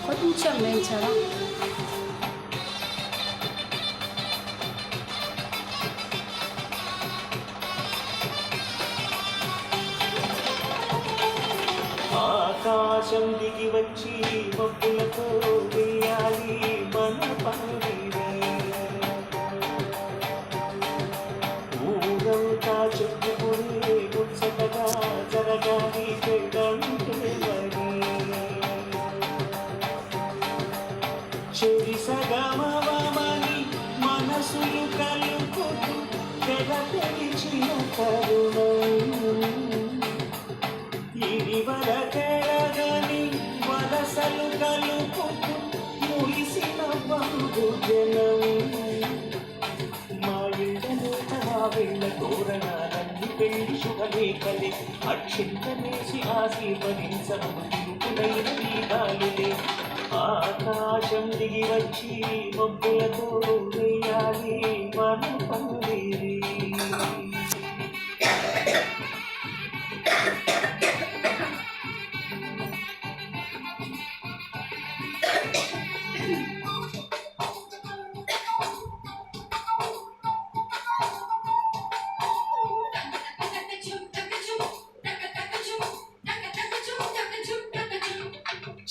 కొంచెం వేయించాలా? ఆకాశం దిగి వచ్చి మబ్బులతో వేయాలి మన పందిరే. ఊరంతా చెప్పుకునే ముచ్చటగా జరగాలి పెళ్ళంటే మరి. చెరి సగమవమని మనసులు కలుపుతూ తెగ తెరిచిన తరుణం ఇది వరకెరగని వరసలు కలుపుతూ మురిసిన బంధుజనం. మా ఇళ్ళలో మా వెళ్ళ తోరణాలన్నీ పెళ్లి శుభలేఖలే అక్షింతనేసి ఆశీర్వదించము తిరుపులైన దీపాలులే. ఆకాశం దిగి వచ్చి మబ్బులతో వేయాలి మన పందిరి.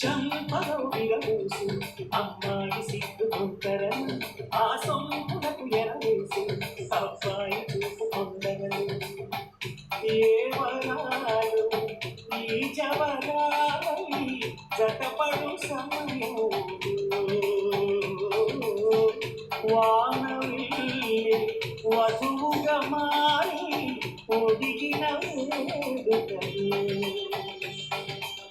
చంపలో విరవేసి అమ్మాయి సిగ్గుకుంటరను, ఆ సొంపులకు ఎరవేసి అబ్బాయి చూపుకుందరను. ఏ వరాలు ఈ జవరాలై జతపడు సమయం వానవిల్లి వధువుగా మారి ఒదిగిన వేడుకలు.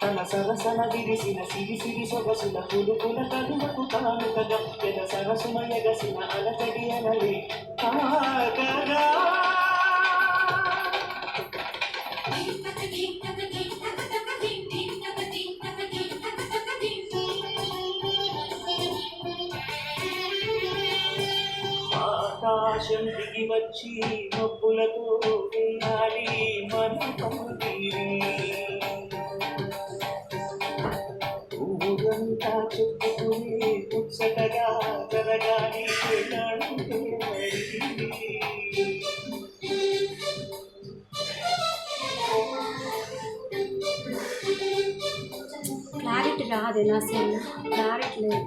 తన సరసన విరిసిన సిరి సిరి సొగసుల పులుపుల కలువకు కానుకగా పెద సరసుమ ఎగసిన అలతడి అనలే కాకగా. ఆకాశం దిగి వచ్చి మబ్బులతో వేయాలి మన పందిరే. ఊరంతా చెప్పుకునే ముచ్చటగా జరగాలి పెళ్ళంటే మరి. క్లారిటీ రాదే నా సీన్, క్లారిటీ లేదు.